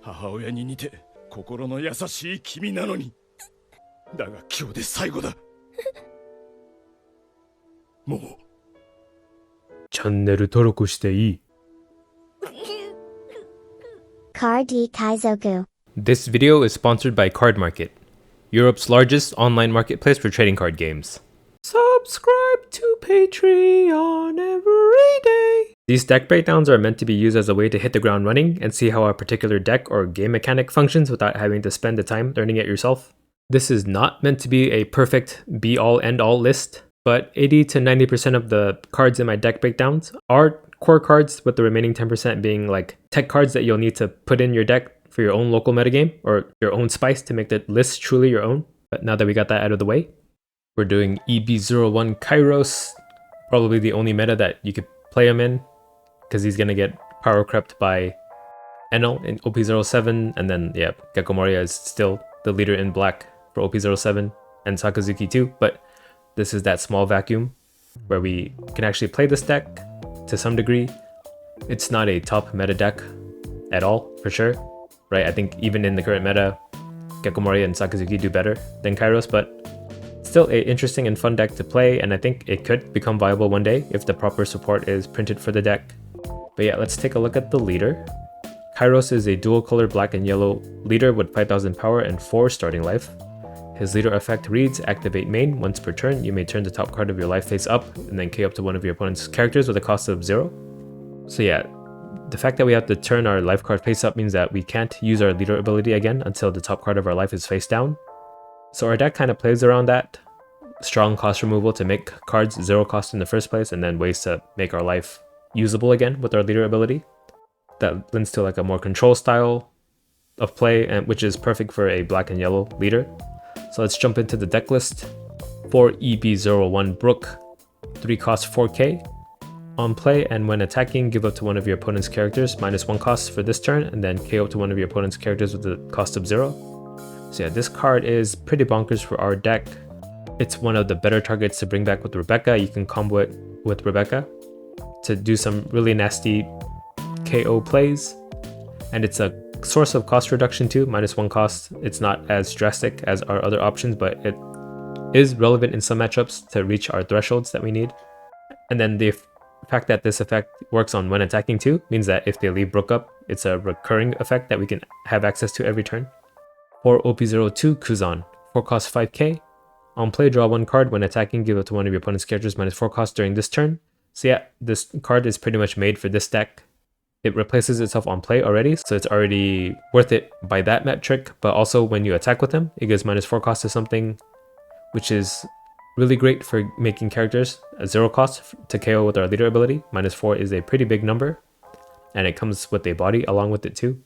母親に似て心の優しい君なのに。だが今日で最後だ。もう。チャンネル登録していい。Card Kaizoku. This video is sponsored by Card Market, Europe's largest online marketplace for trading card games. Subscribe to Patreon every day. These deck breakdowns are meant to be used as a way to hit the ground running and see how a particular deck or game mechanic functions without having to spend the time learning it yourself. This is not meant to be a perfect be-all end-all list, but 80 to 90% of the cards in my deck breakdowns are core cards, with the remaining 10% being like tech cards that you'll need to put in your deck for your own local metagame or your own spice to make the list truly your own. But now that we got that out of the way, we're doing EB01 KYROS, probably the only meta that you could play him in, because he's gonna get power crept by Enel in OP07, and then yeah, Gecko Moria is still the leader in black for OP07, and Sakazuki too, but this is that small vacuum where we can actually play this deck to some degree. It's not a top meta deck at all, for sure, right? I think even in the current meta, Gecko Moria and Sakazuki do better than KYROS, but still a interesting and fun deck to play, and I think it could become viable one day if the proper support is printed for the deck. But yeah, let's take a look at the leader. KYROS is a dual color black and yellow leader with 5000 power and 4 starting life. His leader effect reads, activate main, once per turn, you may turn the top card of your life face up and then K up to one of your opponent's characters with a cost of 0. So yeah, the fact that we have to turn our life card face up means that we can't use our leader ability again until the top card of our life is face down. So our deck kind of plays around that. Strong cost removal to make cards 0 cost in the first place, and then ways to make our life usable again with our leader ability. That lends to like a more control style of play, and which is perfect for a black and yellow leader. So let's jump into the deck list. For EB01 Brook, 3 cost 4k. On play and when attacking, give up to one of your opponent's characters -1 cost for this turn, and then KO to one of your opponent's characters with a cost of 0. So yeah, this card is pretty bonkers for our deck. It's one of the better targets to bring back with Rebecca. You can combo it with Rebecca to do some really nasty KO plays. And it's a source of cost reduction too, -1 cost. It's not as drastic as our other options, but it is relevant in some matchups to reach our thresholds that we need. And then the fact that this effect works on when attacking too means that if they leave Brook up, it's a recurring effect that we can have access to every turn. For OP02 Kuzan, 4 cost 5k. On play, draw 1 card. When attacking, give it to one of your opponent's characters -4 cost during this turn. So yeah, this card is pretty much made for this deck. It replaces itself on play already, so it's already worth it by that metric, but also when you attack with him, it gives -4 cost to something, which is really great for making characters a 0 cost to KO with our leader ability. -4 is a pretty big number, and it comes with a body along with it too.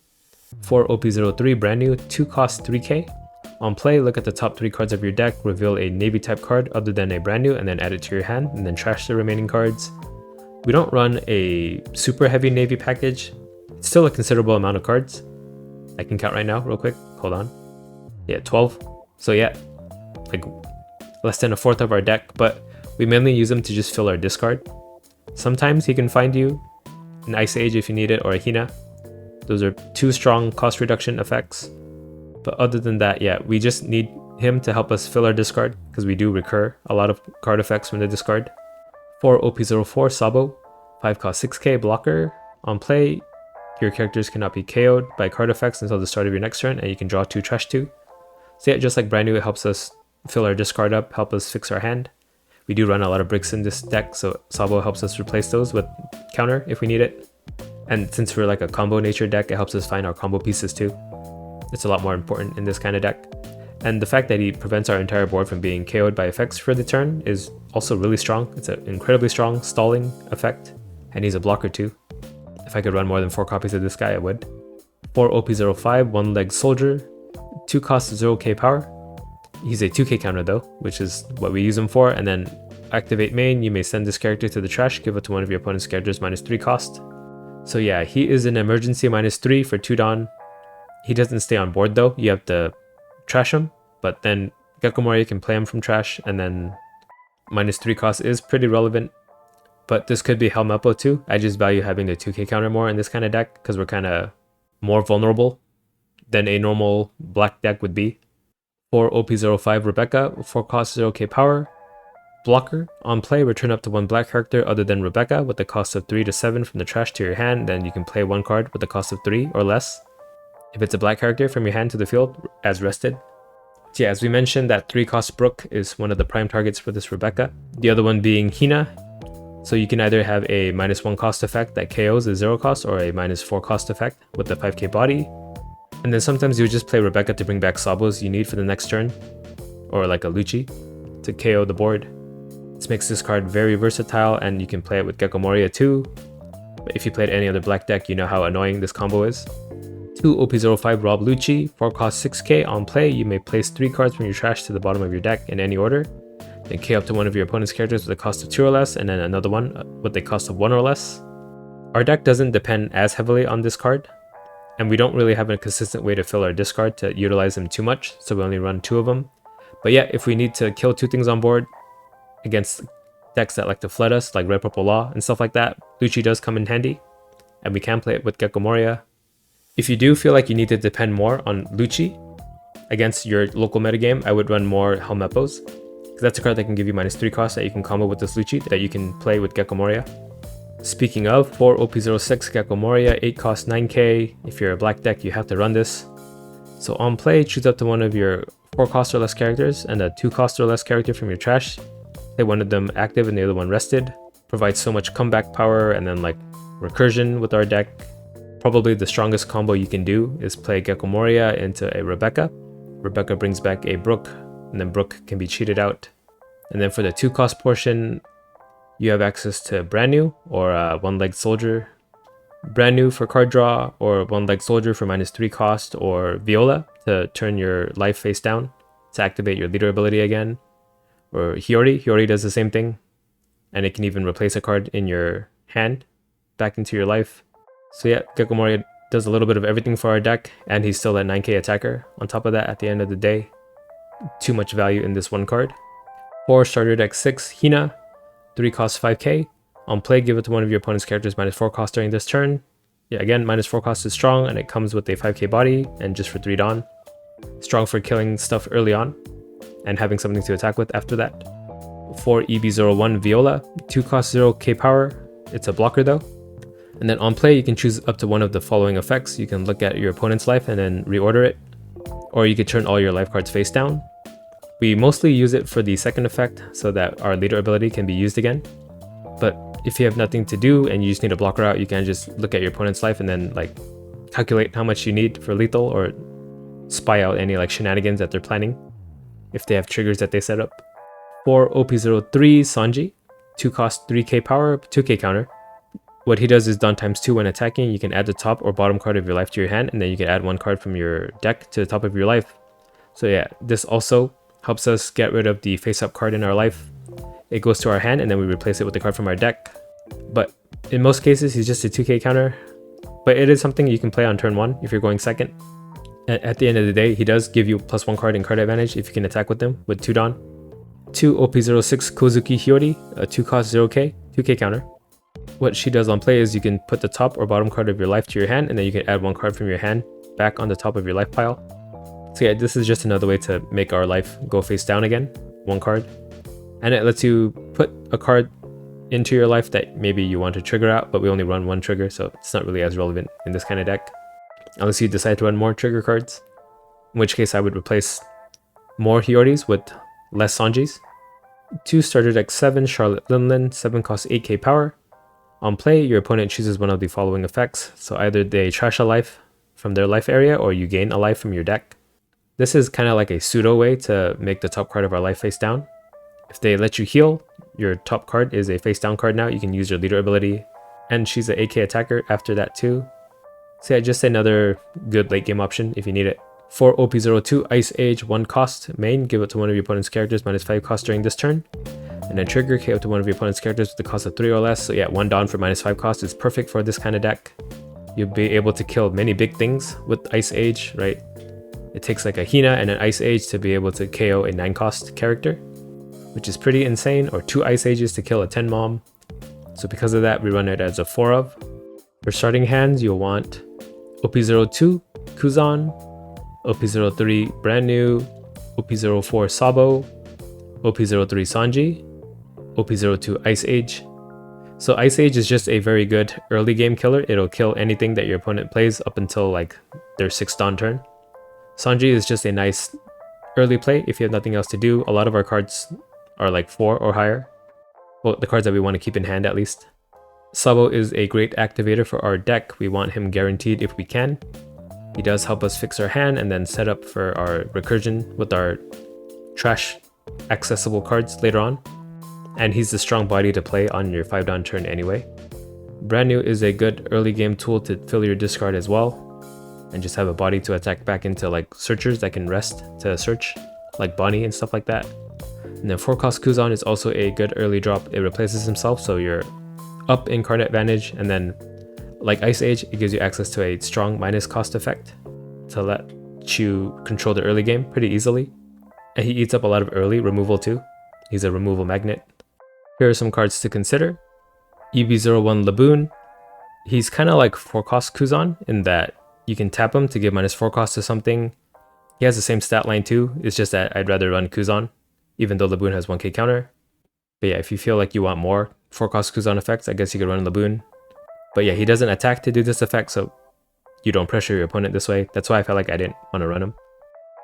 For OP03 brand new, 2 cost 3k. On play, look at the top 3 cards of your deck, reveal a navy type card other than a brand new, and then add it to your hand, and then trash the remaining cards. We don't run a super heavy navy package. It's still a considerable amount of cards. I can count right now real quick. Hold on. Yeah, 12. So yeah, like less than a fourth of our deck, but we mainly use them to just fill our discard. Sometimes he can find you an Ice Age if you need it, or a Hina. Those are 2 strong cost reduction effects. But other than that, yeah, we just need him to help us fill our discard, because we do recur a lot of card effects from the discard. For OP04 Sabo, 5 cost 6k blocker. On play, your characters cannot be KO'd by card effects until the start of your next turn, and you can draw 2 trash 2. So yeah, just like brand new, it helps us fill our discard up, help us fix our hand. We do run a lot of bricks in this deck, so Sabo helps us replace those with counter if we need it. And since we're like a combo nature deck, it helps us find our combo pieces too. It's a lot more important in this kind of deck. And the fact that he prevents our entire board from being KO'd by effects for the turn is also really strong. It's an incredibly strong stalling effect, and he's a blocker too. If I could run more than 4 copies of this guy, I would. For OP05, 1-leg soldier, 2 cost 0k power. He's a 2k counter though, which is what we use him for. And then activate main, you may send this character to the trash, give it to one of your opponent's characters -3 cost. So yeah, he is an emergency -3 for 2 Dawn. He doesn't stay on board though, you have to trash him, but then Gecko Moria can play him from trash, and then -3 cost is pretty relevant. But this could be Helmepo too. I just value having the 2k counter more in this kind of deck, because we're kind of more vulnerable than a normal black deck would be. 4 OP05 Rebecca, 4 cost 0k power. Blocker. On play, return up to 1 black character other than Rebecca with the cost of 3 to 7 from the trash to your hand, then you can play 1 card with the cost of 3 or less. If it's a black character, from your hand to the field as rested. So yeah, as we mentioned, that 3 cost Brook is one of the prime targets for this Rebecca. The other one being Hina. So you can either have a -1 cost effect that KOs a 0 cost or a -4 cost effect with the 5k body. And then sometimes you would just play Rebecca to bring back Sabos you need for the next turn, or like a Lucci to KO the board. This makes this card very versatile, and you can play it with Gecko Moria too. But if you played any other black deck, you know how annoying this combo is. 2 OP05 Rob Lucci, 4 cost 6k. On play, you may place 3 cards from your trash to the bottom of your deck in any order. Then K up to one of your opponent's characters with a cost of 2 or less, and then another one with a cost of 1 or less. Our deck doesn't depend as heavily on this card, and we don't really have a consistent way to fill our discard to utilize them too much, so we only run 2 of them. But yeah, if we need to kill 2 things on board against decks that like to flood us, like Red Purple Law and stuff like that, Lucci does come in handy, and we can play it with Gecko Moria. If you do feel like you need to depend more on Lucci against your local metagame, I would run more Helmeppos, because that's a card that can give you -3 cost that you can combo with this Lucci that you can play with Gecko Moria. Speaking of, 4 OP06 Gecko Moria, 8 cost 9k. If you're a black deck, you have to run this. So on play, choose up to one of your 4 cost or less characters and a 2 cost or less character from your trash. Play one of them active and the other one rested. Provides so much comeback power and then like recursion with our deck. Probably the strongest combo you can do is play Gecko Moria into a Rebecca. Rebecca brings back a Brook, and then Brook can be cheated out. And then for the 2 cost portion, you have access to Brand New or One-Legged Soldier. Brand New for card draw, or One-Legged Soldier for -3 cost, or Viola to turn your life face down to activate your leader ability again. Or Hiyori. Hiyori does the same thing, and it can even replace a card in your hand back into your life. So yeah, Gecko Moria does a little bit of everything for our deck, and he's still a 9k attacker on top of that at the end of the day. Too much value in this one card. 4 starter deck 6 Hina, 3 cost 5k. On play, give it to one of your opponent's characters -4 cost during this turn. Yeah, again, -4 cost is strong, and it comes with a 5k body and just for 3 Dawn. Strong for killing stuff early on and having something to attack with after that. 4 EB01 Viola, 2 cost 0k power. It's a blocker though. And then on play, you can choose up to one of the following effects. You can look at your opponent's life and then reorder it, or you could turn all your life cards face down. We mostly use it for the second effect so that our leader ability can be used again. But if you have nothing to do and you just need a blocker out, you can just look at your opponent's life and then like calculate how much you need for lethal, or spy out any like shenanigans that they're planning if they have triggers that they set up. 4 OP03 Sanji, 2 cost 3k power, 2k counter. What he does is Dawn ×2 when attacking. You can add the top or bottom card of your life to your hand, and then you can add 1 card from your deck to the top of your life. So yeah, this also helps us get rid of the face-up card in our life. It goes to our hand, and then we replace it with the card from our deck. But in most cases, he's just a 2k counter. But it is something you can play on turn 1 if you're going second. At the end of the day, he does give you +1 card and card advantage if you can attack with them with 2 Dawn. 2 OP06 Kozuki Hiyori, a 2 cost 0k, 2k counter. What she does on play is you can put the top or bottom card of your life to your hand, and then you can add 1 card from your hand back on the top of your life pile. So yeah, this is just another way to make our life go face down again, 1 card. And it lets you put a card into your life that maybe you want to trigger out, but we only run 1 trigger, so it's not really as relevant in this kind of deck. Unless you decide to run more trigger cards, in which case I would replace more Hioris with less Sanjis. 2 starter deck 7 Charlotte Linlin, 7 cost 8k power. On play, your opponent chooses one of the following effects. So either they trash a life from their life area, or you gain a life from your deck. This is kind of like a pseudo way to make the top card of our life face down. If they let you heal, your top card is a face down card now. You can use your leader ability, and she's an AK attacker after that too. So yeah, just another good late game option if you need it. 4 OP02 Ice Age, 1 cost main, give it to one of your opponent's characters -5 cost during this turn. And then trigger, KO to one of your opponent's characters with the cost of 3 or less. So yeah, 1 Dawn for -5 cost is perfect for this kind of deck. You'll be able to kill many big things with Ice Age, right? It takes like a Hina and an Ice Age to be able to KO a 9 cost character, which is pretty insane, or 2 Ice Ages to kill a 10 mom. So because of that, we run it as a 4 of. For starting hands, you'll want OP02 Kuzan, OP03 brand new, OP04 Sabo, OP03 Sanji, OP02 Ice Age. So Ice Age is just a very good early game killer. It'll kill anything that your opponent plays up until like their 6th dawn turn. Sanji is just a nice early play if you have nothing else to do. A lot of our cards are like 4 or higher. Well, the cards that we want to keep in hand at least. Sabo is a great activator for our deck. We want him guaranteed if we can. He does help us fix our hand and then set up for our recursion with our trash accessible cards later on. And he's the strong body to play on your 5 down turn anyway. Brand new is a good early game tool to fill your discard as well. And just have a body to attack back into like searchers that can rest to search, like Bonnie and stuff like that. And then 4-cost Kuzan is also a good early drop. It replaces himself, so you're up in card advantage, and then like Ice Age, it gives you access to a strong minus cost effect to let you control the early game pretty easily. And he eats up a lot of early removal too. He's a removal magnet. Here are some cards to consider. EB01 Laboon. He's kind of like 4-cost Kuzan in that you can tap him to give minus 4 cost to something. He has the same stat line too, it's just that I'd rather run Kuzan, even though Laboon has 1k counter. But yeah, if you feel like you want more 4-cost Kuzan effects, I guess you could run Laboon. But yeah, he doesn't attack to do this effect, so you don't pressure your opponent this way. That's why I felt like I didn't want to run him.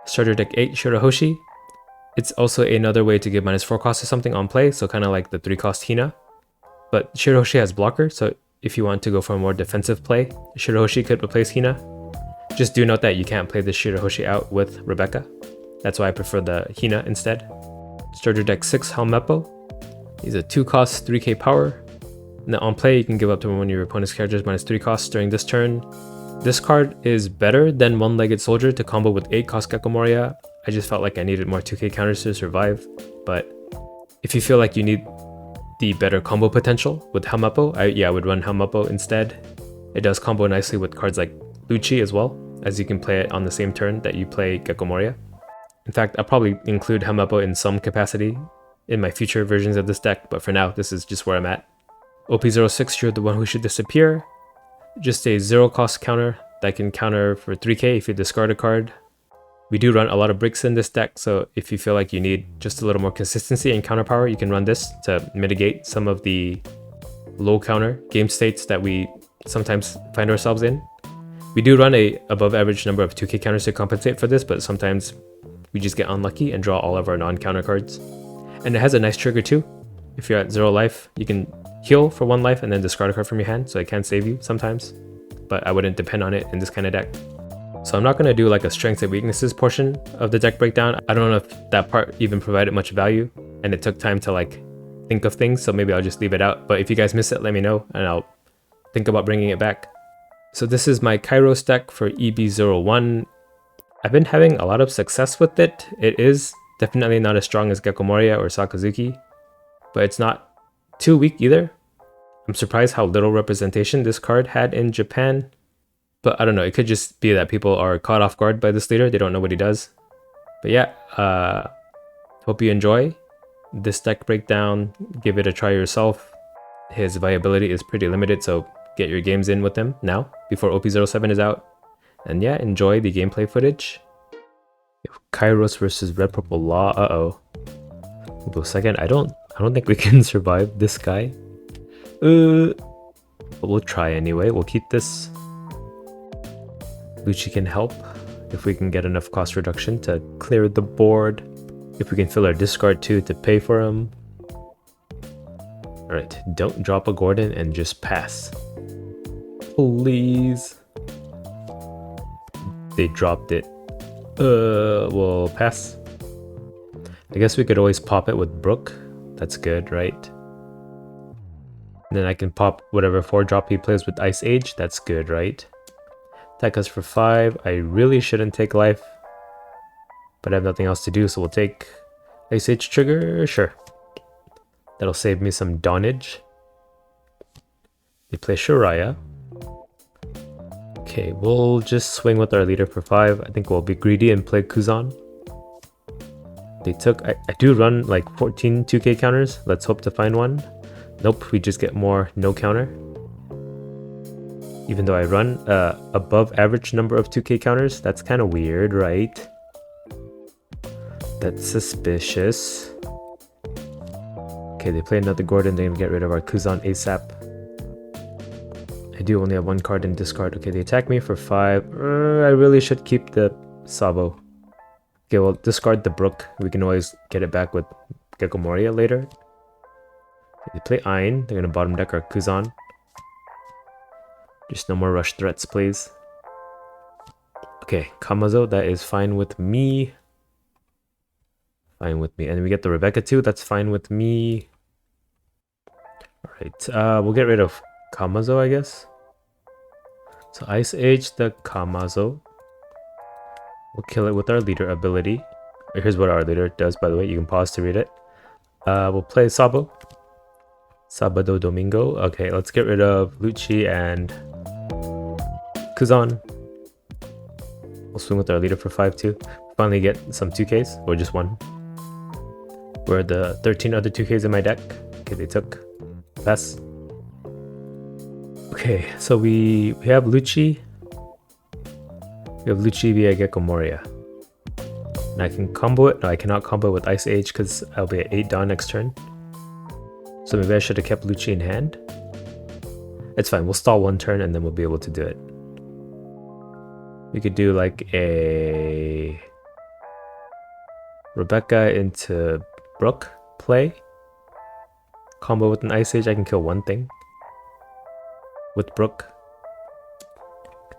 Starter deck 8, Shirahoshi. It's also another way to give minus 4 cost to something on play, so kind of like the 3-cost Hina. But Shirahoshi has blocker, so if you want to go for a more defensive play, Shirahoshi could replace Hina. Just do note that you can't play the Shirahoshi out with Rebecca. That's why I prefer the Hina instead. Starter deck 6, Helmeppo. He's a 2-cost 3k power. And then on play, you can give up to one of your opponent's characters minus 3 costs during this turn. This card is better than One-Legged Soldier to combo with 8-cost Gecko Moria. I just felt like I needed more 2k counters to survive. But if you feel like you need the better combo potential with Helmeppo, I would run Helmeppo instead. It does combo nicely with cards like Lucci as well, as you can play it on the same turn that you play Gecko Moria. In fact, I'll probably include Helmeppo in some capacity in my future versions of this deck, but for now, this is just where I'm at. OP06, you're the one who should disappear. Just a 0-cost counter that can counter for 3k if you discard a card. We do run a lot of bricks in this deck, so if you feel like you need just a little more consistency and counter power, you can run this to mitigate some of the low counter game states that we sometimes find ourselves in. We do run a above average number of 2k counters to compensate for this, but sometimes we just get unlucky and draw all of our non-counter cards. And it has a nice trigger too. If you're at 0 life, you can heal for 1 life and then discard a card from your hand, so it can save you sometimes. But I wouldn't depend on it in this kind of deck. So I'm not going to do like a strengths and weaknesses portion of the deck breakdown. I don't know if that part even provided much value, and it took time to like think of things, so maybe I'll just leave it out. But if you guys miss it, let me know and I'll think about bringing it back. So this is my KYROS deck for EB01. I've been having a lot of success with it. It is definitely not as strong as Gecko Moria or Sakazuki, but it's not too weak either. I'm surprised how little representation this card had in Japan, but I don't know, it could just be that people are caught off guard by this leader, they don't know what he does. But yeah, hope you enjoy this deck breakdown, give it a try yourself. His viability is pretty limited, so get your games in with him now, before OP07 is out. And yeah, enjoy the gameplay footage. KYROS versus Red Purple Law, We'll go second. I don't think we can survive this guy. But we'll try anyway. We'll keep this. Lucci can help if we can get enough cost reduction to clear the board. If we can fill our discard too to pay for him. Alright, don't drop a Gordon and just pass. Please. They dropped it. We'll pass. I guess we could always pop it with Brook. That's good, right? And then I can pop whatever 4-drop he plays with Ice Age. That's good, right? Attack us for 5. I really shouldn't take life, but I have nothing else to do, so we'll take Ice Age trigger. Sure. That'll save me some donnage. They play Shiraya. Okay, we'll just swing with our leader for 5. I think we'll be greedy and play Kuzan. They took... I do run like 14 2k counters. Let's hope to find one. Nope, we just get more no counter. Even though I run above average number of 2k counters. That's kind of weird, right? That's suspicious. Okay, they play another Gordon. They're gonna get rid of our Kuzan ASAP. I do only have one card in discard. Okay, they attack me for 5. I really should keep the Sabo. Okay, well, discard the Brook. We can always get it back with Gecko Moria later. They play Ein. They're gonna bottom deck our Kuzan. Just no more rush threats, please. Okay, Kamazo, that is fine with me. Fine with me. And we get the Rebecca too, that's fine with me. Alright, we'll get rid of Kamazo, I guess. So Ice Age the Kamazo. We'll kill it with our leader ability. Here's what our leader does, by the way. You can pause to read it. We'll play Sabo. Sabado Domingo. Okay, let's get rid of Lucci and Kuzan. We'll swing with our leader for 5 too. Finally get some 2Ks, or just one. Where are the 13 other 2Ks in my deck? Okay, they took. Pass. Okay, so we have Lucci. We have Lucci via Gecko Moria. And I can combo it. No, I cannot combo with Ice Age because I'll be at 8 down next turn. So maybe I should have kept Lucci in hand. It's fine, we'll stall 1 turn and then we'll be able to do it. We could do like a Rebecca into Brook play. Combo with an Ice Age, I can kill 1 thing. With Brook.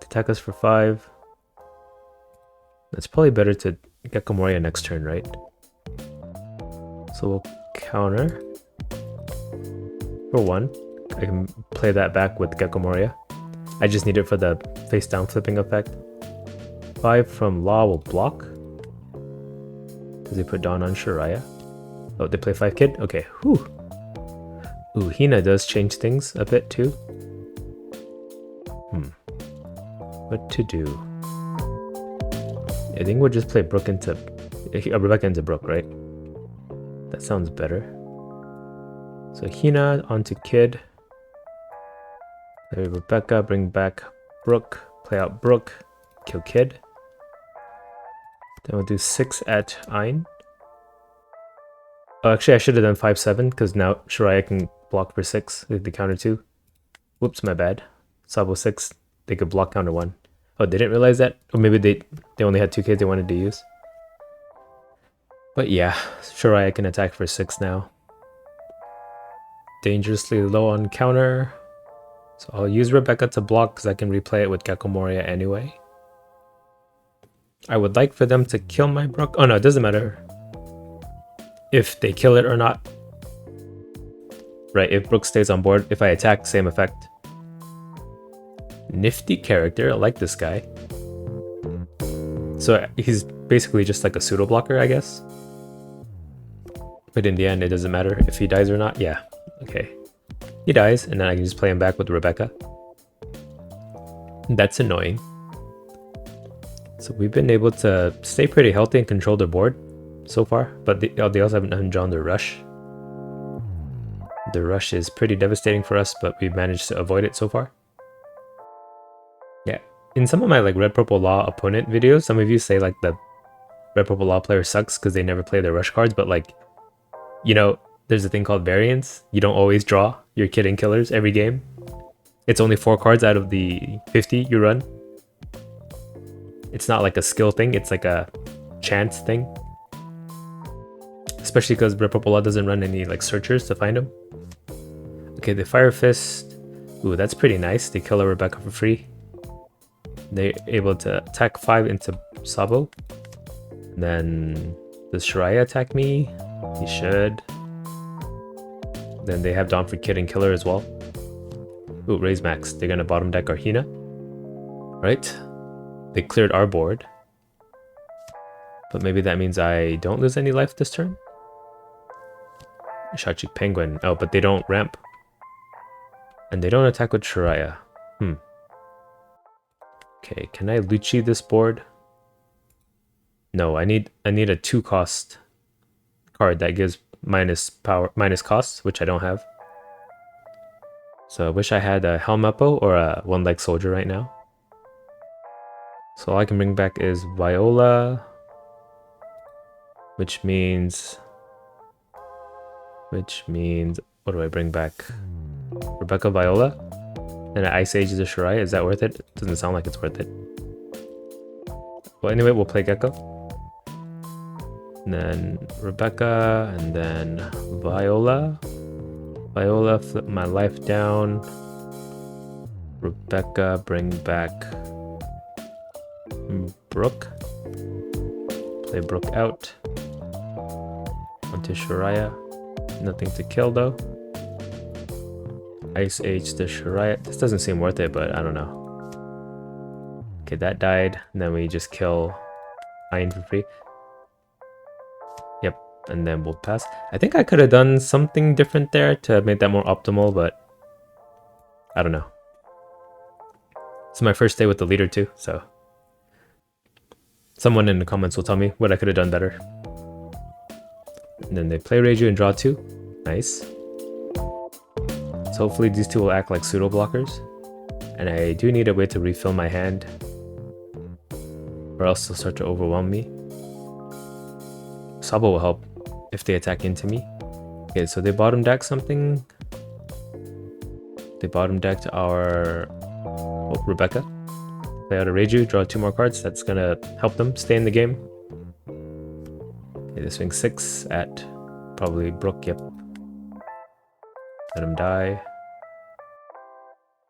Attack us for 5. It's probably better to Gecko Moria next turn, right? So we'll counter. For 1. I can play that back with Gecko Moria. I just need it for the face down flipping effect. 5 from Law will block. Does he put Dawn on Shiraya? Oh, they play 5 Kid? Okay, whew. Ooh, Hina does change things a bit too. What to do? I think we'll just play Brook into Rebecca into Brook, right? That sounds better. So Hina onto Kid. There, Rebecca, bring back Brook, play out Brook, kill Kid. Then we'll do 6 at Ein. Oh, actually I should have done 5-7 because now Shiraya can block for 6 with the counter 2. Whoops, my bad. Sabo 6, they could block counter 1. Oh, they didn't realize that? Or maybe they only had 2Ks they wanted to use. But yeah, Shiraya can attack for 6 now. Dangerously low on counter. So I'll use Rebecca to block because I can replay it with Gecko Moria anyway. I would like for them to kill my Brook. Oh no, it doesn't matter if they kill it or not. Right, if Brook stays on board, if I attack, same effect. Nifty character, I like this guy. So he's basically just like a pseudo blocker, I guess. But in the end, it doesn't matter if he dies or not. Yeah, okay. He dies, and then I can just play him back with Rebecca. That's annoying. So we've been able to stay pretty healthy and control their board so far, but they also haven't drawn their rush. The rush is pretty devastating for us, but we've managed to avoid it so far. Yeah, in some of my like Red Purple Law opponent videos, some of you say like the Red Purple Law player sucks because they never play their rush cards, but like, you know, there's a thing called variance. You don't always draw your Kid and Killers every game. It's only 4 cards out of the 50 you run. It's not like a skill thing, it's like a chance thing. Especially because Red Purple Law doesn't run any like searchers to find them. Okay, the Fire Fist. Ooh, that's pretty nice. They kill a Rebecca for free. They're able to attack 5 into Sabo. And then does Shiraya attack me? He should. Then they have Dawn for Kid and Killer as well. Ooh, raise max. They're gonna bottom deck our Hina. Right. They cleared our board. But maybe that means I don't lose any life this turn? Shachik Penguin. Oh, but they don't ramp. And they don't attack with Shiraya. Okay, can I Lucci this board? No, I need a 2-cost card that gives minus power, minus costs, which I don't have. So I wish I had a Helmeppo or a one-leg soldier right now. So all I can bring back is Viola, which means what do I bring back? Rebecca, Viola, and an Ice Age the Shirai. Is that worth it? Doesn't sound like it's worth it. Well, anyway, we'll play Gecko. And then Rebecca, and then Viola. Viola, flip my life down. Rebecca, bring back Brooke. Play Brooke out. Onto Shiraya. Nothing to kill though. Ice Age the Shiraya. This doesn't seem worth it, but I don't know. Okay, that died. And then we just kill Iron for free. Yep, and then we'll pass. I think I could have done something different there to make that more optimal, but I don't know. It's my first day with the leader too, so someone in the comments will tell me what I could have done better. And then they play Reiju and draw 2. Nice. So hopefully these two will act like pseudo blockers. And I do need a way to refill my hand, or else they'll start to overwhelm me. Sabo will help if they attack into me. Okay, so they bottom deck something. They bottom decked our Rebecca. Play out a Reiju, draw 2 more cards. That's gonna help them stay in the game. Okay, they swing 6 at probably Brooke, yep. Let him die.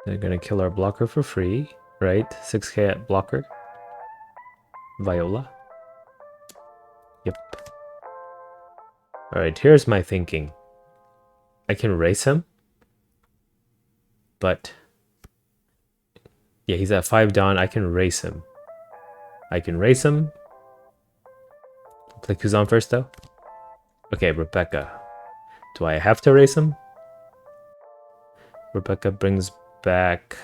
They're gonna kill our blocker for free, right? 6k at blocker. Viola. Yep. Alright, here's my thinking. I can race him. But yeah, he's at 5 down. I can race him. Play Kuzan first though. Okay, Rebecca. Do I have to race him? Rebecca brings back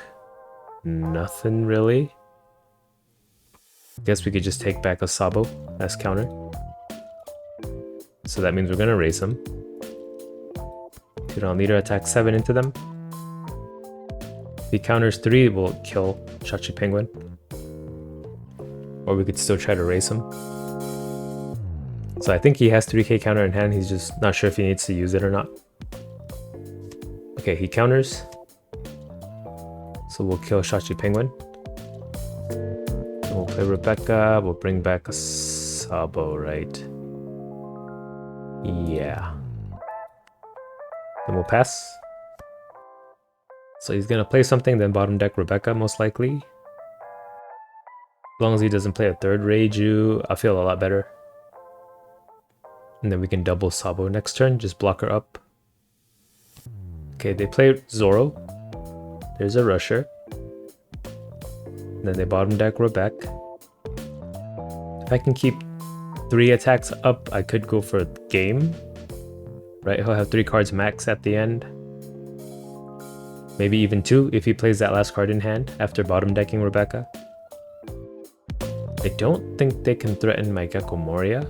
nothing really. Guess we could just take back a Sabo as counter. So that means we're gonna race him. 2 down leader, attack 7 into them. If he counters 3, we'll kill Shachi Penguin. Or we could still try to race him. So I think he has 3k counter in hand, he's just not sure if he needs to use it or not. Okay, he counters. So we'll kill Shachi Penguin. And we'll play Rebecca, we'll bring back a Sabo, right? Yeah. Then we'll pass. So he's gonna play something, then bottom deck Rebecca most likely. As long as he doesn't play a 3rd Reiju, I'll feel a lot better. And then we can double Sabo next turn, just block her up. Okay, they play Zoro. There's a Rusher. And then they bottom deck Rebecca. If I can keep 3 attacks up, I could go for game. Right, he'll have 3 cards max at the end. Maybe even 2 if he plays that last card in hand after bottom decking Rebecca. I don't think they can threaten my Gecko Moria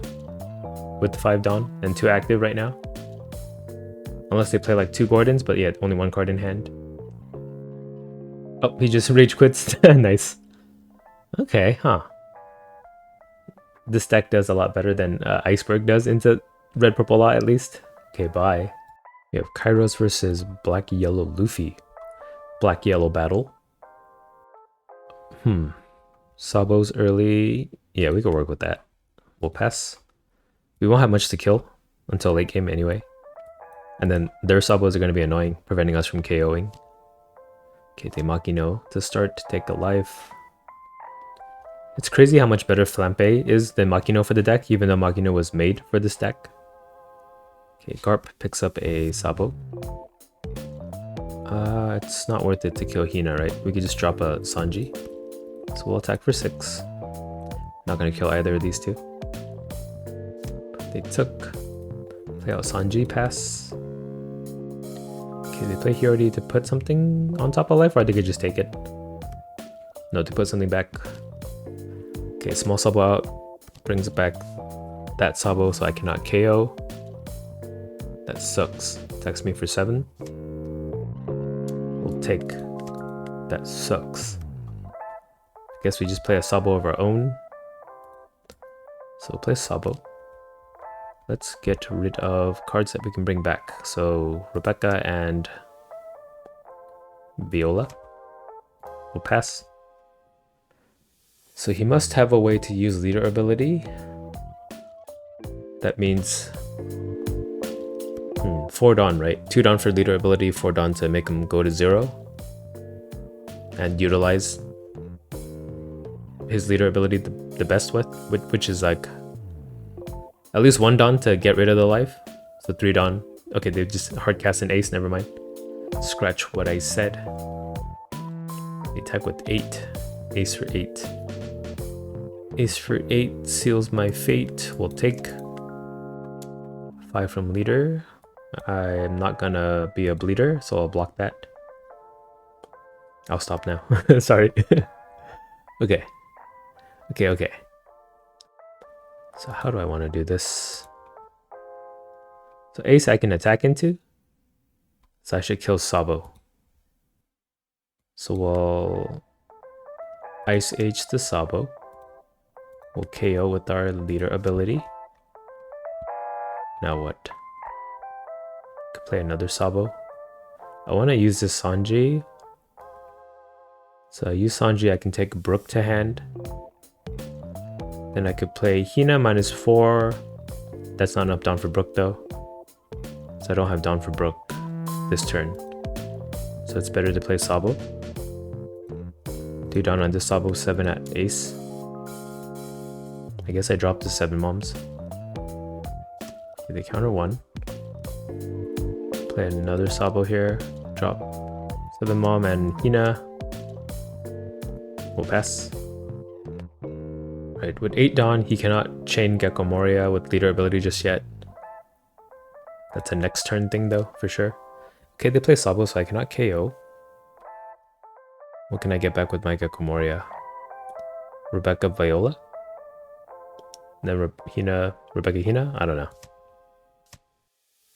with 5 down and 2 active right now. Unless they play like 2 Gordons, but yeah, only 1 card in hand. Oh, he just rage quits. Nice. Okay, huh. This deck does a lot better than Iceberg does into Red Purple Law at least. Okay, bye. We have KYROS versus Black Yellow Luffy. Black Yellow battle. Sabo's early. Yeah, we can work with that. We'll pass. We won't have much to kill until late game anyway. And then their Sabos are going to be annoying, preventing us from KOing. Okay, they Makino to start to take a life. It's crazy how much better Flampe is than Makino for the deck, even though Makino was made for this deck. Okay, Garp picks up a Sabo. It's not worth it to kill Hina, right? We could just drop a Sanji. So we'll attack for 6. Not gonna kill either of these 2. They took. Play out Sanji, pass. Okay, they play Hiyori to put something on top of life, or they could just take it. No, to put something back. Okay, small Sabo out. Brings back that Sabo so I cannot KO. That sucks. Attacks me for 7. take. That sucks. I guess we just play a Sabo of our own. So we'll play Sabo. Let's get rid of cards that we can bring back. So Rebecca and Viola. We'll pass. So he must have a way to use leader ability. That means 4 Dawn, right? 2 Dawn for leader ability, 4 Dawn to make him go to 0. And utilize his leader ability the best with, which is like at least 1 Dawn to get rid of the life. So 3 Dawn. Okay, they just hard cast an ace, never mind. Scratch what I said. They attack with 8. Ace for 8. Ace for 8 seals my fate. We'll take 5 from leader. I'm not gonna be a bleeder, so I'll block that. I'll stop now. Sorry. Okay. Okay. So how do I want to do this? So ace I can attack into. So I should kill Sabo. So we'll Ice Age the Sabo. We'll KO with our leader ability. Now what? Could play another Sabo. I want to use this Sanji. So I use Sanji, I can take Brook to hand. Then I could play Hina -4. That's not enough Dawn for Brook though. So I don't have Dawn for Brook this turn. So it's better to play Sabo. 2 Dawn on this Sabo, 7 at ace. I guess I dropped the 7 moms. Okay, they counter 1. Play another Sabo here. Drop 7 mom and Hina. We'll pass. Right, with 8 Dawn, he cannot chain Gecko Moria with leader ability just yet. That's a next turn thing though, for sure. Okay, they play Sabo, so I cannot KO. What can I get back with my Gecko Moria? Rebecca Viola? Then Rebecca Hina? I don't know.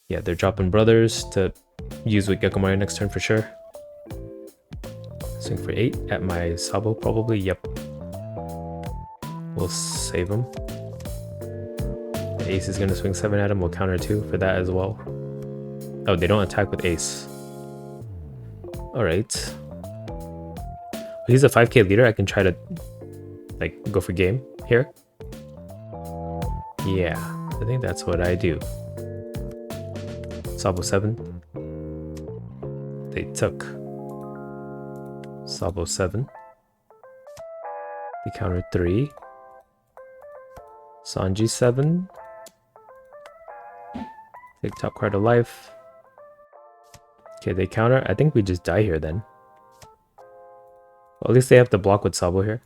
Yeah, they're dropping brothers to use with Gecko Moria next turn for sure. Swing for 8 at my Sabo probably, yep. We'll save him. The ace is gonna swing 7 at him, we'll counter 2 for that as well. Oh, they don't attack with ace. Alright. He's a 5k leader, I can try to like go for game here. Yeah, I think that's what I do. Sabo 7. They took Sabo 7. They countered 3. Sanji 7. Take top card of life. Okay, they counter. I think we just die here then. Well, at least they have to block with Sabo here.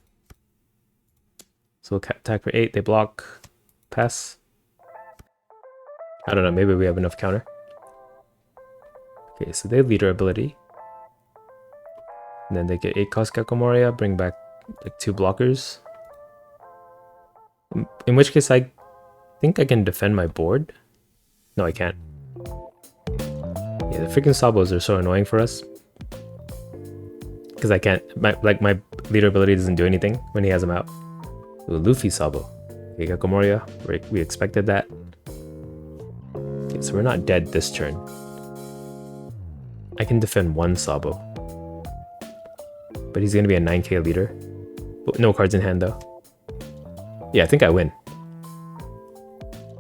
So we'll attack for 8. They block. Pass. I don't know. Maybe we have enough counter. Okay, so they have leader ability. And then they get 8 cost Gecko Moria. Bring back like 2 blockers. In which case I think I can defend my board. No, I can't. Yeah, the freaking Sabos are so annoying for us. Because I can't, my leader ability doesn't do anything when he has him out. Ooh, Luffy Sabo. Okay, Gecko Moria, we expected that. Okay, so we're not dead this turn. I can defend 1 Sabo. But he's gonna be a 9k leader. No cards in hand though. Yeah, I think I win.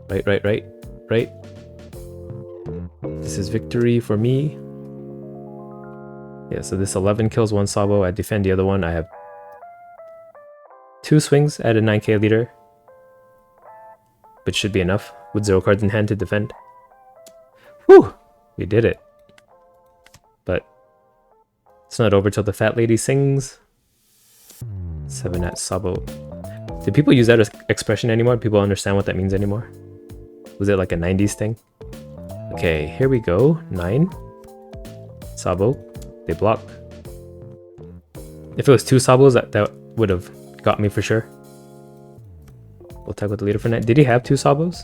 Right. This is victory for me. Yeah, so this 11 kills 1 Sabo. I defend the other one. I have 2 swings at a 9k leader. Which should be enough with 0 cards in hand to defend. Whew! We did it. But it's not over till the fat lady sings. 7 at Sabo. Do people use that expression anymore? Do people understand what that means anymore? Was it like a 90s thing? Okay, here we go. 9. Sabo. They block. If it was 2 Sabos, that would have got me for sure. We'll attack with the leader for 9. Did he have 2 Sabos?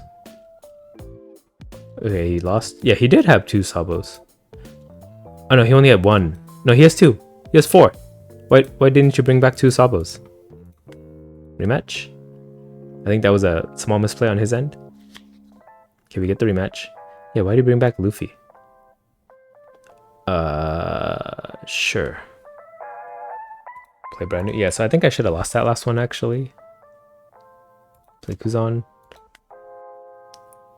Okay, he lost. Yeah, he did have 2 Sabos. Oh no, he only had 1. No, he has 2. He has 4. Why didn't you bring back 2 Sabos? Rematch? I think that was a small misplay on his end. Okay, we get the rematch. Yeah, why did you bring back Luffy? Sure. Play brand new. Yeah, so I think I should have lost that last one actually. Play Kuzan.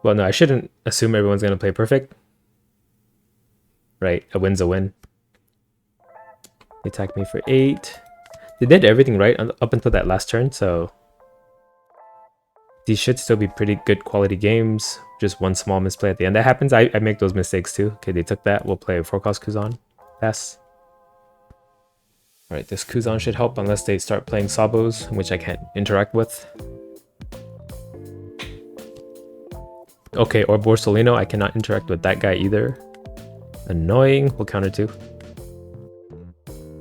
Well, no, I shouldn't assume everyone's gonna play perfect. Right, a win's a win. They attacked me for 8. They did everything right up until that last turn, so these should still be pretty good quality games. Just one small misplay at the end. That happens. I make those mistakes too. Okay, they took that. We'll play a 4-cost Kuzan. Pass. Alright, this Kuzan should help unless they start playing Sabos, which I can't interact with. Okay, or Borsalino. I cannot interact with that guy either. Annoying. We'll counter 2.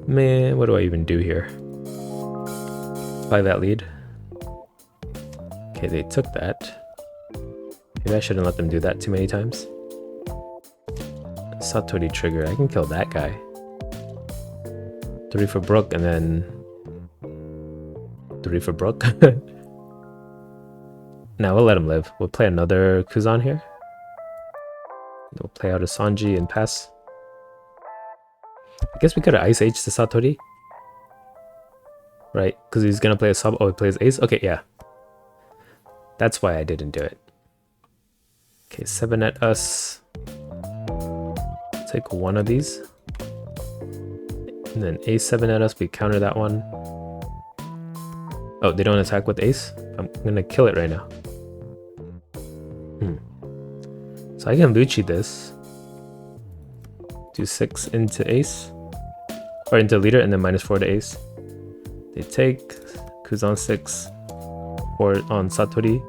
Man, what do I even do here? Buy that lead. Okay, they took that. Maybe I shouldn't let them do that too many times. Satori trigger. I can kill that guy. 3 for Brook and then 3 for Brook. Now we'll let him live. We'll play another Kuzan here. We'll play out a Sanji and pass. I guess we could have Ice Age to Satori. Right? Because he's going to play a sub. Oh, he plays Ace? Okay, yeah. That's why I didn't do it. Okay, 7 at us. Take one of these. And then A7 at us. We counter that one. Oh, they don't attack with Ace? I'm going to kill it right now. So I can Lucci this. Do 6 into Ace. Or into leader and then -4 to Ace. They take. Kuzan 6. 4 on Satori.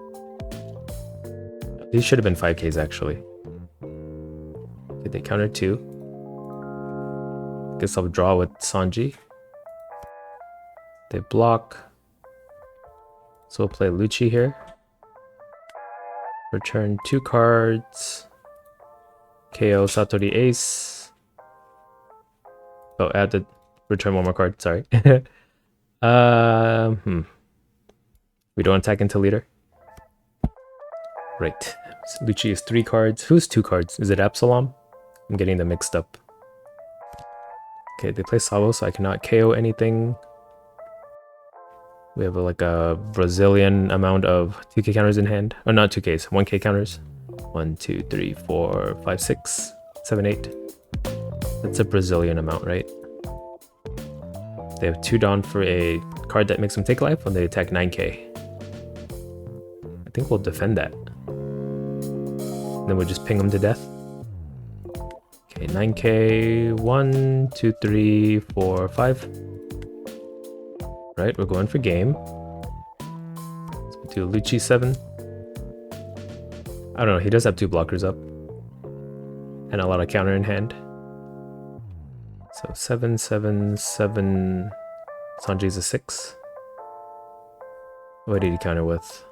These should have been 5Ks actually. Okay, they counter 2. Guess I'll draw with Sanji. They block. So we'll play Lucci here. Return 2 cards. KO Satori Ace. Oh, I had to return 1 more card, sorry. We don't attack into leader. Right. So Lucci is 3 cards. Who's 2 cards? Is it Absalom? I'm getting them mixed up. Okay, they play Sabo, so I cannot KO anything. We have like a Brazilian amount of 2k counters in hand. Or not 2ks, 1k counters. 1, 2, 3, 4, 5, 6, 7, 8. That's a Brazilian amount, right? They have 2 down for a card that makes them take life when they attack 9k. I think we'll defend that. Then we'll just ping them to death. Okay, 9k. 1, 2, 3, 4, 5. Right, we're going for game. Let's do Lucci 7. I don't know, he does have 2 blockers up. And a lot of counter in hand. So 7, 7, 7. Sanji's a 6. What did he counter with?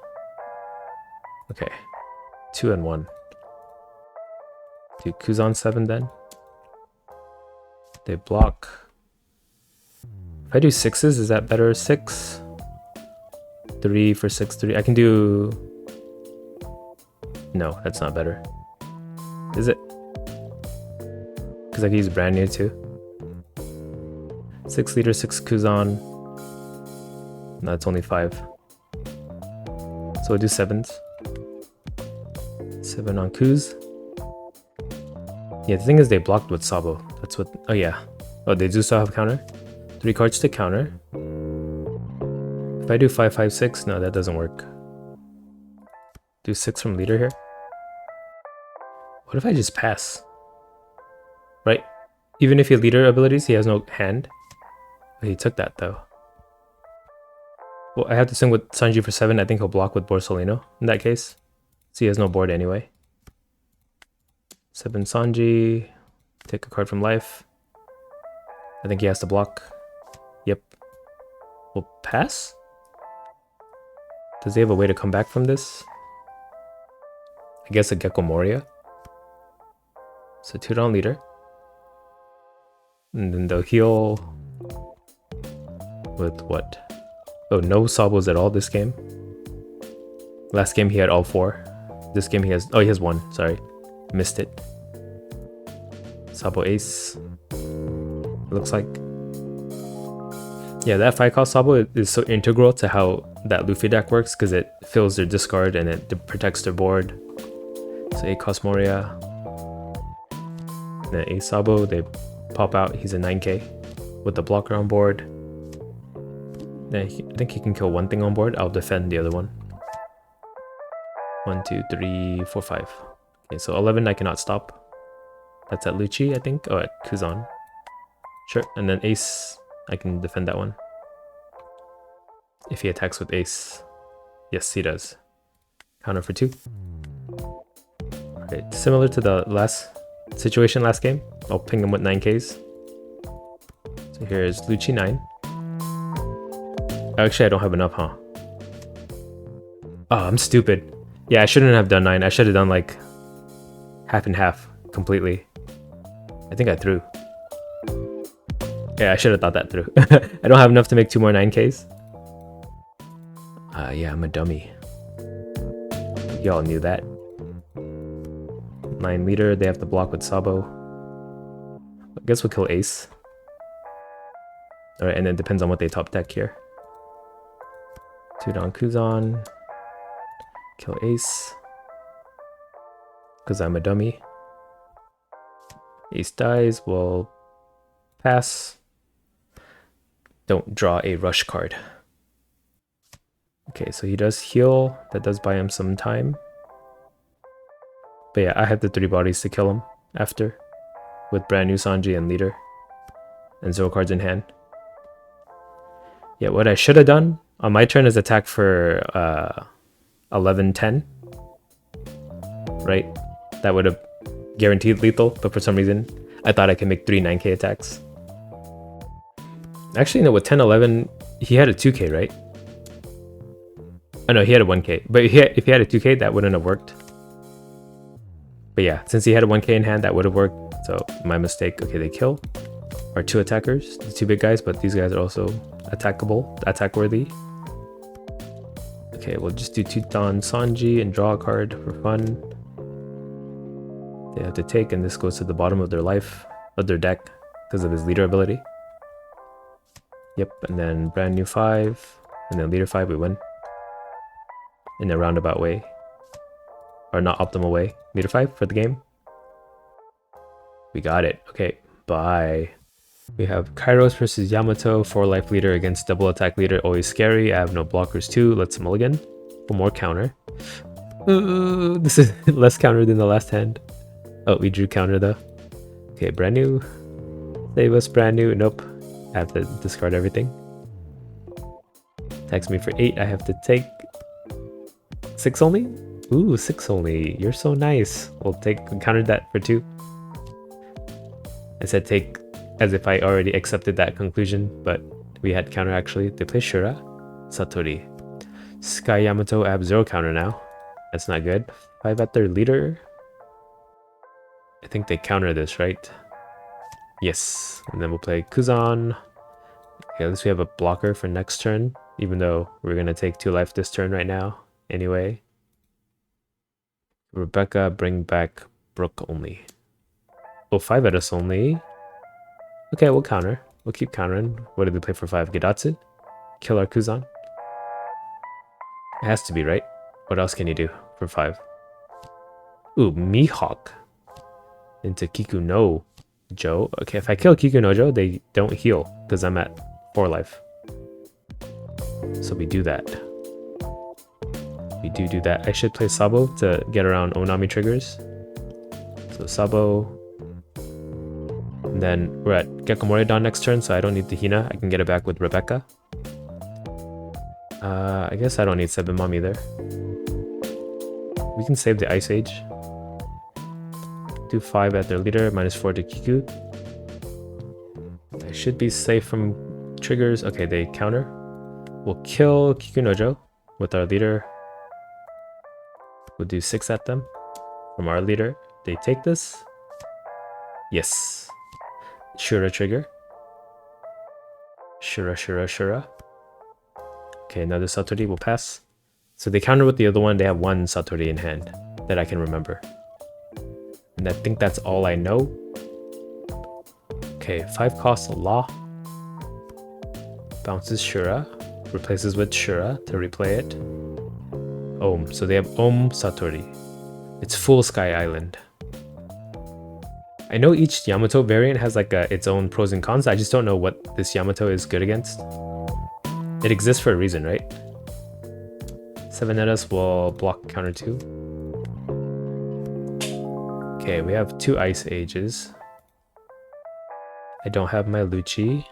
Okay. 2 and 1. Do Kuzan 7 then. They block. If I do 6s, is that better? 6. 3 for 6, 3. I can do... No, that's not better. Is it? Because I can use brand new too. 6 leader, 6 Kuzan. No, it's only 5. So we'll do 7s. 7 on Kuz. Yeah, the thing is they blocked with Sabo. That's what... Oh yeah. Oh, they do still have counter. 3 cards to counter. If I do 5, 5, 6, no, that doesn't work. Do 6 from leader here. What if I just pass? Right? Even if he leader abilities, he has no hand. But he took that though. Well, I have to swing with Sanji for 7. I think he'll block with Borsalino in that case. So he has no board anyway. 7 Sanji. Take a card from life. I think he has to block. Yep. We'll pass? Does he have a way to come back from this? I guess a Gecko Moria. So 2 down leader. And then they'll heal with what? Oh, no Sabos at all this game. Last game he had all 4. This game he has, oh, he has 1, sorry. Missed it. Sabo Ace. Looks like. Yeah, that 5 cost Sabo is so integral to how that Luffy deck works because it fills their discard and it protects their board. So 8 cost Moria. And then 8 Sabo, they pop out, he's a 9k with the blocker on board. Then I think he can kill 1 thing on board, I'll defend the other one. 1, 2, 3, 4, 5. Okay, so 11 I cannot stop. That's at Lucci, I think. Oh, at Kuzan. Sure, and then Ace, I can defend that one. If he attacks with Ace. Yes, he does. Counter for 2. Alright, similar to the last situation last game. I'll ping him with 9Ks. So here's Lucci 9. Actually, I don't have enough, huh? Oh, I'm stupid. Yeah, I shouldn't have done 9. I should have done like half and half completely. I think I threw. Yeah, I should have thought that through. I don't have enough to make 2 more 9Ks. Yeah, I'm a dummy. Y'all knew that. 9 leader, they have to block with Sabo. I guess we'll kill Ace. Alright, and then depends on what they top deck here. 2 down Kuzan. Kill Ace. Because I'm a dummy. Ace dies, we'll pass. Don't draw a rush card. Okay, so he does heal. That does buy him some time. But yeah, I have the 3 bodies to kill him after. With brand new Sanji and leader. And 0 cards in hand. Yeah, what I should have done on my turn is attack for 11-10. Right? That would have guaranteed lethal, but for some reason I thought I could make 3 9k attacks. Actually, no, with 10-11, he had a 2k, right? Oh no, he had a 1k. But if he had a 2k, that wouldn't have worked. But yeah, since he had a 1k in hand, that would have worked. So my mistake. Okay, they kill our 2 attackers, the 2 big guys, but these guys are also attackable, attack worthy. Okay, we'll just do 2 Don Sanji and draw a card for fun. They have to take, and this goes to the bottom of their life, of their deck, because of his leader ability. Yep, and then brand new 5, and then leader 5, we win. In a roundabout way. Or not optimal way. Leader 5 for the game. We got it. Okay, bye. We have KYROS versus Yamato, 4 life leader against double attack leader, always scary. I have no blockers too. Let's mulligan for more counter. This is less counter than the last hand. Oh, we drew counter though. Okay, brand new. Save us, brand new. Nope. I have to discard everything. Attacks me for 8. I have to take 6 only? Ooh, 6 only. You're so nice. We'll counter that for 2. I said take as if I already accepted that conclusion, but we had counter actually. They play Shura. Satori. Sky Yamato, I have 0 counter now. That's not good. 5 at their leader. I think they counter this, right? Yes. And then we'll play Kuzan. Okay, at least we have a blocker for next turn, even though we're going to take 2 life this turn right now. Anyway. Rebecca, bring back Brook only. Oh, 5 at us only. Okay, we'll counter. We'll keep countering. What did they play for 5? Gedatsu? Kill our Kuzan? It has to be, right? What else can you do for 5? Ooh, Mihawk. Into Kiku no Joe. Okay, if I kill Kiku no Joe, they don't heal because I'm at 4 life. So we do that. We do that. I should play Sabo to get around Onami triggers. So Sabo. And then we're at Gekomori Dawn next turn, so I don't need the Hina. I can get it back with Rebecca. I guess I don't need 7 Mom either. We can save the Ice Age. Do 5 at their leader, -4 to Kiku. I should be safe from triggers. Okay, they counter. We'll kill Kiku Nojo with our leader. We'll do 6 at them from our leader. They take this. Yes. Shura trigger. Shura. Okay, another Satori will pass. So they counter with the other one. They have one Satori in hand that I can remember. And I think that's all I know. Okay, 5 cost Law. Bounces Shura. Replaces with Shura to replay it. Ohm. So they have Ohm Satori. It's full Sky Island. I know each Yamato variant has like its own pros and cons. I just don't know what this Yamato is good against. It exists for a reason, right? 7 Netas will block counter 2. Okay, we have 2 Ice Ages. I don't have my Lucci.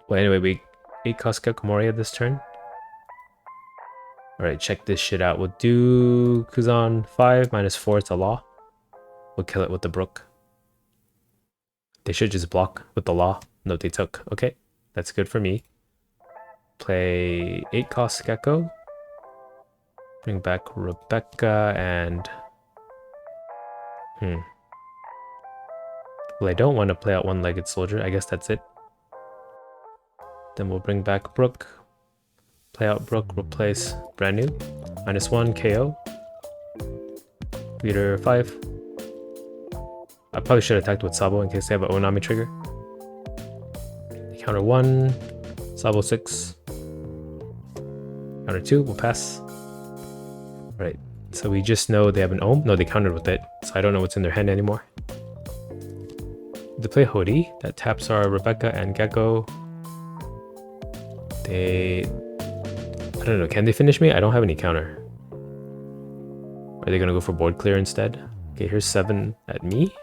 Well, anyway, we 8 cost Moria this turn. Alright, check this shit out. We'll do Kuzan 5 -4 to Law. We'll kill it with the Brook. They should just block with the Law. No, they took. Okay, that's good for me. Play 8 cost Gecko. Bring back Rebecca and... Well, I don't want to play out one-legged soldier. I guess that's it. Then we'll bring back Brook. Play out Brook, replace brand new. -1 KO. Leader 5. I probably should have attacked with Sabo in case they have an Onami trigger. Counter 1. Sabo 6. Counter 2. We'll pass. Right. So we just know they have an Ohm. No, they countered with it. So I don't know what's in their hand anymore. They play Hodi. That taps our Rebecca and Gecko. I don't know. Can they finish me? I don't have any counter. Are they going to go for board clear instead? Okay, here's 7 at me.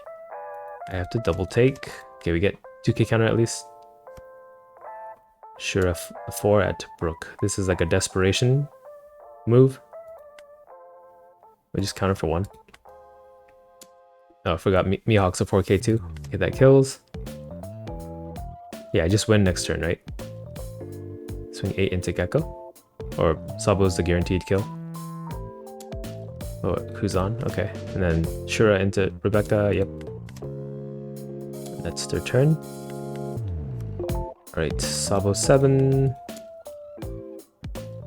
I have to double take. Okay, we get 2k counter at least. Sure, a 4 at Brook. This is like a desperation move. We just counter for 1. Oh, I forgot Mihawk's a 4k too. Okay, that kills. Yeah, I just win next turn, right? Swing 8 into Gecko. Or Sabo's the guaranteed kill. Oh, who's on? Okay. And then Shura into Rebecca. Yep. That's their turn. Alright, Sabo 7.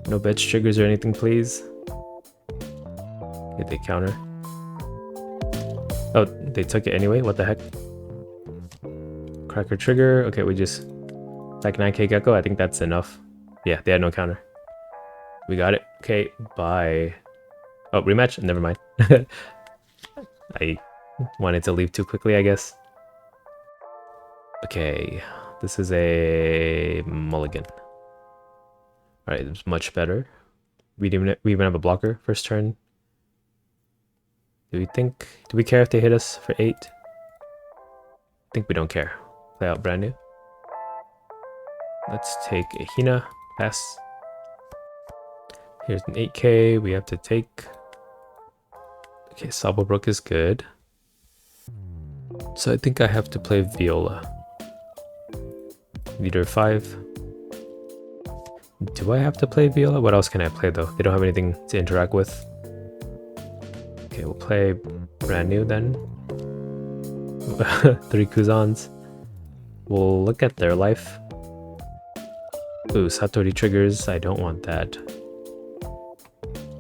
No bitch triggers or anything, please. Okay, they counter. Oh, they took it anyway? What the heck? Cracker trigger. Okay, we just... Like 9k Gecko. I think that's enough. Yeah, they had no counter. We got it. Okay, bye. Oh, rematch? Never mind. I wanted to leave too quickly, I guess. Okay, this is a mulligan. Alright, it's much better. We even have a blocker first turn. Do we care if they hit us for 8? I think we don't care. Play out brand new. Let's take a Hina. Pass. Here's an 8k. We have to take... Okay, Sabo Brook is good. So I think I have to play Viola. Leader 5. Do I have to play Viola? What else can I play though? They don't have anything to interact with. Okay, we'll play brand new then. 3 Kuzans. We'll look at their life. Ooh, Satori triggers. I don't want that.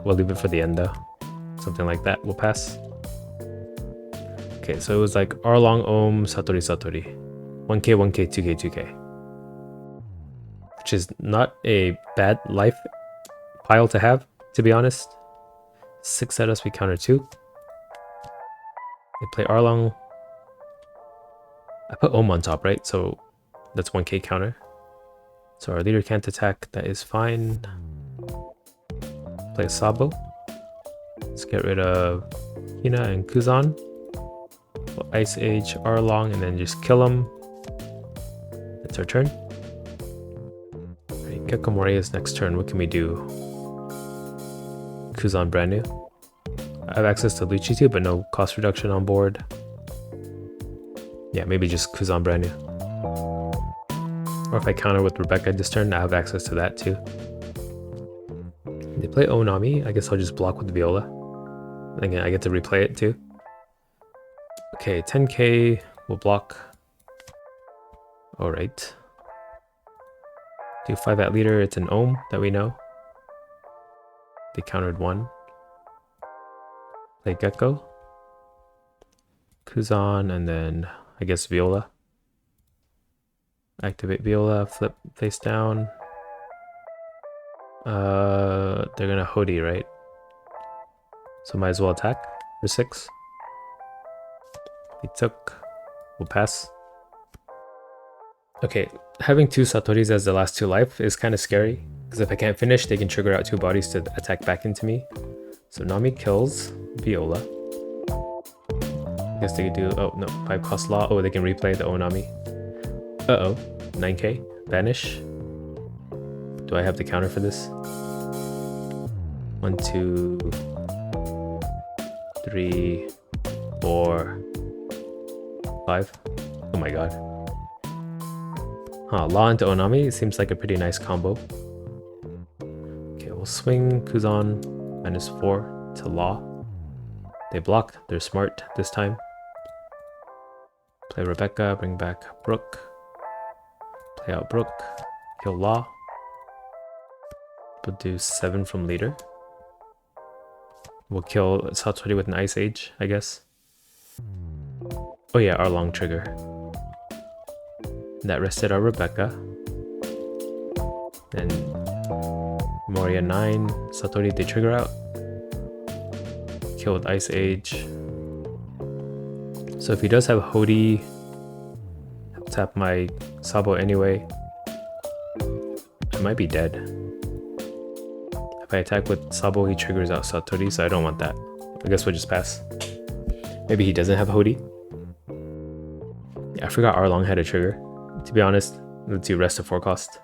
We'll leave it for the end though. Something like that. We'll pass. Okay, so it was like Arlong, Ohm, Satori, Satori. 1k, 1k, 2k, 2k. Which is not a bad life pile to have, to be honest. 6 at us, we counter 2. They play Arlong. I put Ohm on top, right? So that's 1k counter. So our leader can't attack. That is fine. Play Sabo. Let's get rid of Hina and Kuzan. We'll Ice Age Arlong and then just kill him. That's our turn. Alright, Kekomori's next turn. What can we do? Kuzan brand new. I have access to Lucci too, but no cost reduction on board. Yeah, maybe just Kuzan brand new. Or if I counter with Rebecca this turn, I have access to that too. They play Onami. I guess I'll just block with Viola. Again, I get to replay it too. Okay, 10k will block Alright. Do 5 at leader, it's an ohm that we know. They countered 1. Play Gecko. Kuzan, and then I guess Viola. Activate Viola, flip face down. They're gonna Hody, right? So might as well attack for 6. They took. We'll pass. Okay, having 2 Satoris as the last 2 life is kind of scary, because if I can't finish, they can trigger out 2 bodies to attack back into me. So Nami kills Viola. I guess they could do, oh no, 5 cost law. Oh, they can replay the Onami. Uh-oh, 9k, banish. Do I have the counter for this? 1, 2, 3, 4, 5. Oh my god. Huh, Law into Onami seems like a pretty nice combo. Okay, we'll swing Kuzan -4 to Law. They block, they're smart this time. Play Rebecca, bring back Brook. Play out Brook, kill Law. We'll do 7 from leader. We'll kill Satori with an Ice Age, I guess. Oh yeah, our long trigger. That rested our Rebecca. Then Moria 9, Satori they trigger out. Kill with Ice Age. So if he does have Hody, I'll tap my Sabo anyway. I might be dead. If I attack with Sabo, he triggers out Satori, so I don't want that. I guess we'll just pass. Maybe he doesn't have Hody. Yeah, I forgot Arlong had a trigger. To be honest, let's do rest of 4 cost.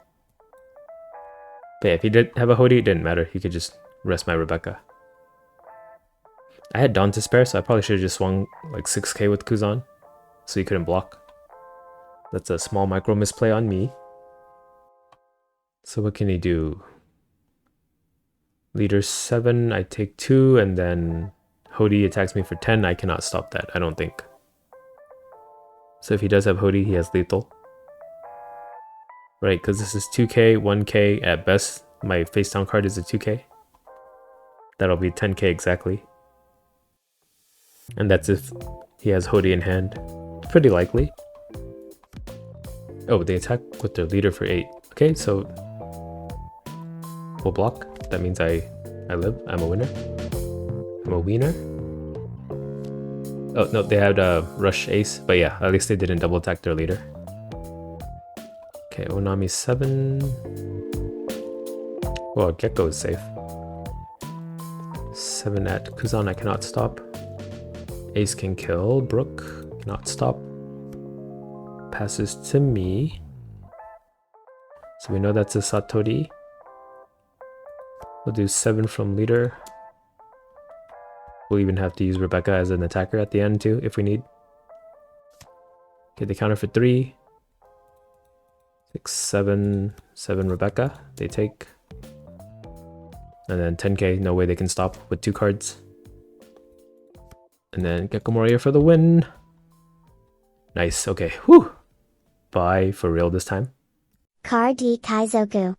But yeah, if he did have a Hody, it didn't matter. He could just rest my Rebecca. I had Dawn to spare, so I probably should have just swung like 6k with Kuzan, so he couldn't block. That's a small micro misplay on me. So what can he do? Leader 7, I take 2, and then Hody attacks me for 10. I cannot stop that, I don't think. So if he does have Hody, he has lethal. Right, because this is 2k, 1k at best. My face down card is a 2k. That'll be 10k exactly. And that's if he has Hody in hand. Pretty likely. Oh, they attack with their leader for 8. Okay, so we'll block. That means I live. I'm a winner. I'm a wiener. Oh no, they had a rush ace, but yeah, at least they didn't double attack their leader. Okay, Onami 7. Well, Gecko is safe. 7 at Kuzan, I cannot stop. Ace can kill. Brook cannot stop. Passes to me. So we know that's a Satori. We'll do 7 from leader. We'll even have to use Rebecca as an attacker at the end too, if we need. Okay, they counter for 3. 6, 7, 7 Rebecca. They take. And then 10k, no way they can stop with 2 cards. And then Gecko Moria for the win. Nice, okay, whew. Bye for real this time. Card D Kaizoku.